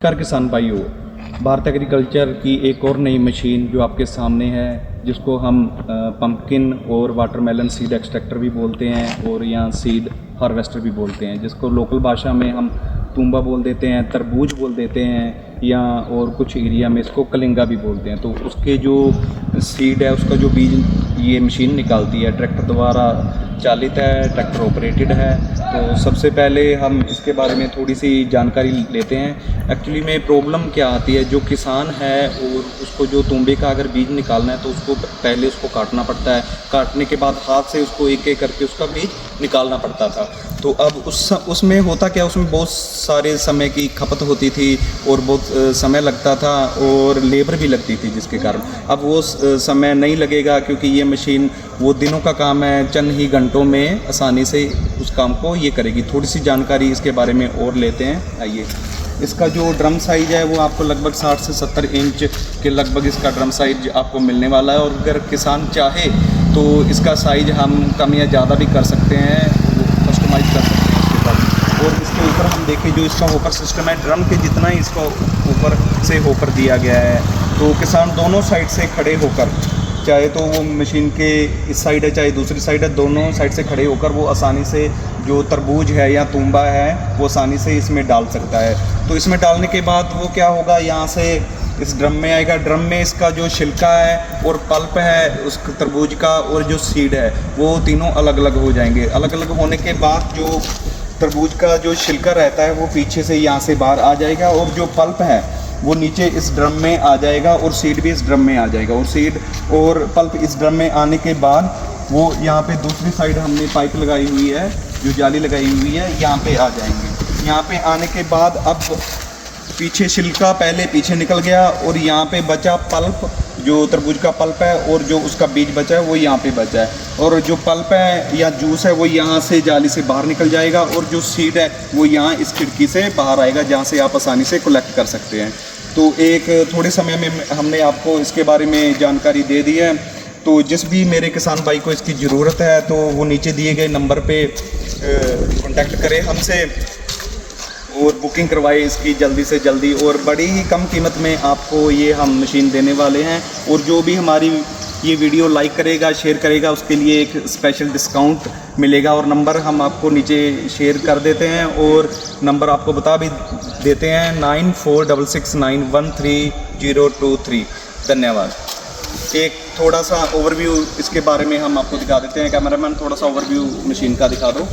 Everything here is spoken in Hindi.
नमस्कार किसान भाइयों, भारत एग्रीकल्चर की एक और नई मशीन जो आपके सामने है, जिसको हम पंपकिन और वाटरमेलन सीड एक्सट्रैक्टर भी बोलते हैं और यहाँ सीड हार्वेस्टर भी बोलते हैं, जिसको लोकल भाषा में हम तुम्बा बोल देते हैं, तरबूज बोल देते हैं या और कुछ एरिया में इसको कलिंगा भी बोलते हैं। तो उसके जो सीड है, उसका जो बीज ये मशीन निकालती है, ट्रैक्टर द्वारा चालित है, ट्रैक्टर ऑपरेटेड है। तो सबसे पहले हम इसके बारे में थोड़ी सी जानकारी लेते हैं। एक्चुअली में प्रॉब्लम क्या आती है, जो किसान है और उसको जो तुम्बे का अगर बीज निकालना है तो उसको पहले उसको काटना पड़ता है, काटने के बाद हाथ से उसको एक एक करके उसका बीज निकालना पड़ता था। तो अब उसमें होता क्या, उसमें बहुत सारे समय की खपत होती थी और बहुत समय लगता था और लेबर भी लगती थी, जिसके कारण अब वो समय नहीं लगेगा, क्योंकि ये मशीन वो दिनों का काम है, चंद ही घंटों में आसानी से उस काम को ये करेगी। थोड़ी सी जानकारी इसके बारे में और लेते हैं, आइए। इसका जो ड्रम साइज़ है वो आपको लगभग 60 से 70 इंच के लगभग इसका ड्रम साइज आपको मिलने वाला है। और अगर किसान चाहे तो इसका साइज़ हम कम या ज़्यादा भी कर सकते हैं, कस्टमाइज़ कर सकते हैं इसके ऊपर। और इसके ऊपर हम देखें जो इसका होपर सिस्टम है, ड्रम के जितना ही इसको ऊपर से होपर दिया गया है, तो किसान दोनों साइड से खड़े होकर, चाहे तो वो मशीन के इस साइड है चाहे दूसरी साइड है, दोनों साइड से खड़े होकर वो आसानी से जो तरबूज है या तुम्बा है वो आसानी से इसमें डाल सकता है। तो इसमें डालने के बाद वो क्या होगा, यहाँ से इस ड्रम में आएगा। ड्रम में इसका जो छिलका है और पल्प है उस तरबूज का और जो सीड है वो तीनों अलग अलग हो जाएंगे। अलग अलग होने के बाद जो तरबूज का जो छिलका रहता है वो पीछे से यहाँ से बाहर आ जाएगा और जो पल्प है वो नीचे इस ड्रम में आ जाएगा और सीड भी इस ड्रम में आ जाएगा। और सीड और पल्प इस ड्रम में आने के बाद वो यहाँ पे दूसरी साइड हमने पाइप लगाई हुई है, जो जाली लगाई हुई है, यहाँ पे आ जाएंगे। यहाँ पे आने के बाद अब पीछे छिलका पहले पीछे निकल गया और यहाँ पे बचा पल्प, जो तरबूज का पल्प है, और जो उसका बीज बचा है वो यहाँ पे बचा है। और जो पल्प है या जूस है वो यहाँ से जाली से बाहर निकल जाएगा और जो सीड है वो यहाँ इस खिड़की से बाहर आएगा, जहाँ से आप आसानी से कलेक्ट कर सकते हैं। तो एक थोड़े समय में हमने आपको इसके बारे में जानकारी दे दी है। तो जिस भी मेरे किसान भाई को इसकी ज़रूरत है तो वो नीचे दिए गए नंबर पे कांटेक्ट करें हमसे और बुकिंग करवाए इसकी जल्दी से जल्दी। और बड़ी ही कम कीमत में आपको ये हम मशीन देने वाले हैं। और जो भी हमारी ये वीडियो लाइक करेगा, शेयर करेगा, उसके लिए एक स्पेशल डिस्काउंट मिलेगा। और नंबर हम आपको नीचे शेयर कर देते हैं और नंबर आपको बता भी देते हैं, 9466913023। धन्यवाद। एक थोड़ा सा ओवरव्यू इसके बारे में हम आपको दिखा देते हैं। कैमरामैन थोड़ा सा ओवरव्यू मशीन का दिखा दो।